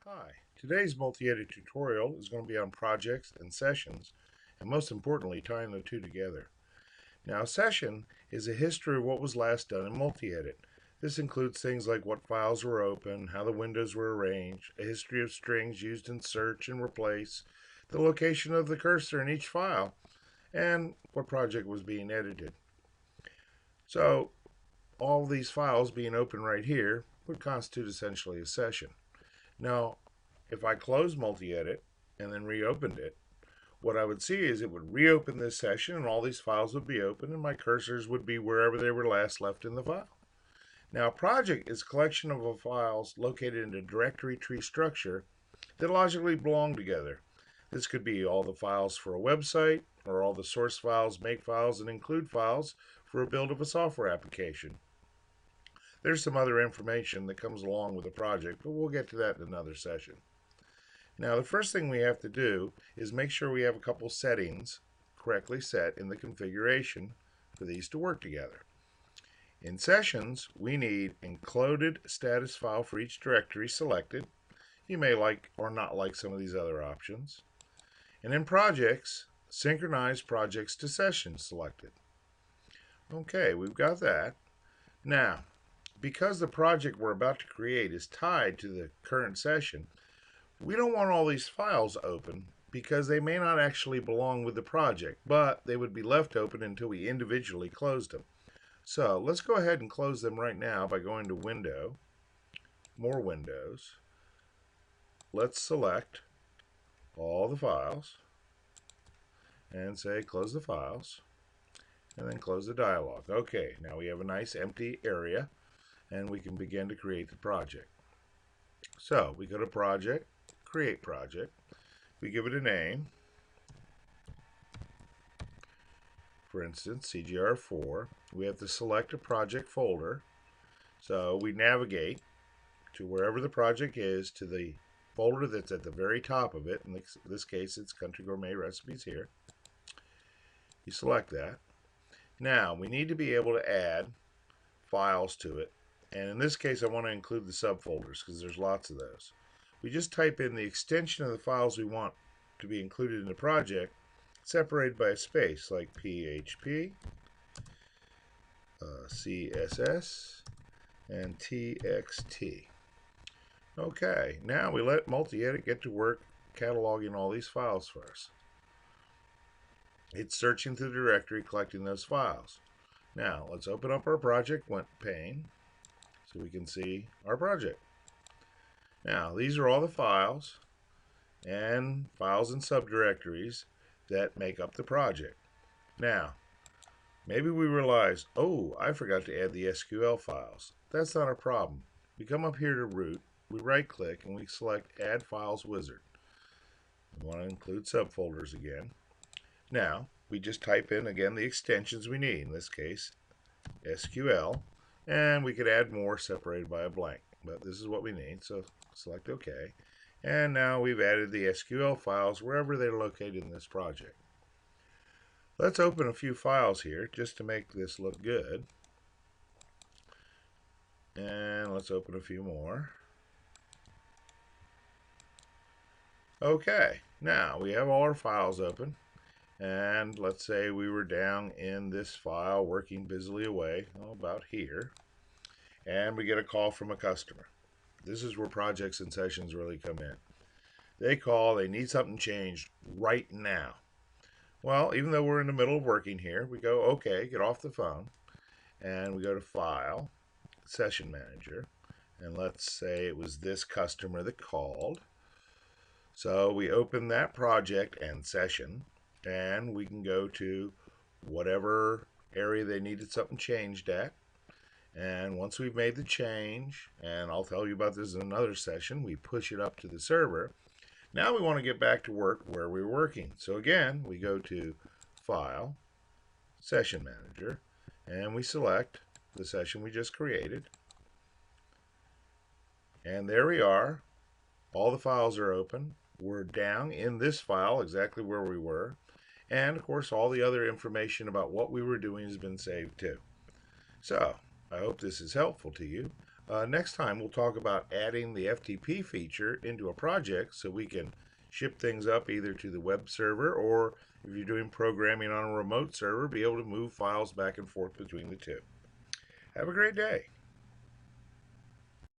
Hi, today's multi-edit tutorial is going to be on projects and sessions, and most importantly, tying the two together. Now, a session is a history of what was last done in multi-edit. This includes things like what files were open, how the windows were arranged, a history of strings used in search and replace, the location of the cursor in each file, and what project was being edited. So, all these files being open right here would constitute essentially a session. Now, if I close multi-edit and then reopened it, what I would see is it would reopen this session and all these files would be open and my cursors would be wherever they were last left in the file. Now, a project is a collection of files located in a directory tree structure that logically belong together. This could be all the files for a website, or all the source files, make files, and include files for a build of a software application. There's some other information that comes along with the project, but we'll get to that in another session. Now, the first thing we have to do is make sure we have a couple settings correctly set in the configuration for these to work together. In sessions, we need included status file for each directory selected. You may like or not like some of these other options. And in projects, synchronize projects to sessions selected. Okay, we've got that. Now, because the project we're about to create is tied to the current session, we don't want all these files open because they may not actually belong with the project, but they would be left open until we individually closed them. So let's go ahead and close them right now by going to Window, More Windows. Let's select all the files and say close the files and then close the dialog. Okay, now we have a nice empty area and we can begin to create the project. So we go to Project, Create Project. We give it a name. For instance, CGR4. We have to select a project folder. So we navigate to wherever the project is, to the folder that's at the very top of it. In this case, it's Country Gourmet Recipes here. You select that. Now, we need to be able to add files to it. And in this case, I want to include the subfolders because there's lots of those. We just type in the extension of the files we want to be included in the project, separated by a space, like PHP, CSS, and TXT. Okay, now we let multi-edit get to work cataloging all these files for us. It's searching through the directory, collecting those files. Now, let's open up our project pane so we can see our project. Now, these are all the files and subdirectories that make up the project. Now, maybe we realize, oh, I forgot to add the SQL files. That's not a problem. We come up here to Root, we right-click, and we select Add Files Wizard. We want to include subfolders again. Now, we just type in, again, the extensions we need. In this case, SQL. And we could add more separated by a blank. But this is what we need, so select OK. And now we've added the SQL files wherever they're located in this project. Let's open a few files here just to make this look good. And let's open a few more. Okay, now we have all our files open. And let's say we were down in this file working busily away, about here. And we get a call from a customer. This is where projects and sessions really come in. They call, they need something changed right now. Well, even though we're in the middle of working here, we go, okay, get off the phone. And we go to File, Session Manager. And let's say it was this customer that called. So we open that project and session, and we can go to whatever area they needed something changed at. And once we've made the change, and I'll tell you about this in another session, we push it up to the server. Now we want to get back to work where we were working. So again, we go to File, Session Manager, and we select the session we just created. And there we are. All the files are open. We're down in this file exactly where we were. And of course, all the other information about what we were doing has been saved too. So, I hope this is helpful to you. Next time, we'll talk about adding the FTP feature into a project so we can ship things up either to the web server or if you're doing programming on a remote server, be able to move files back and forth between the two. Have a great day.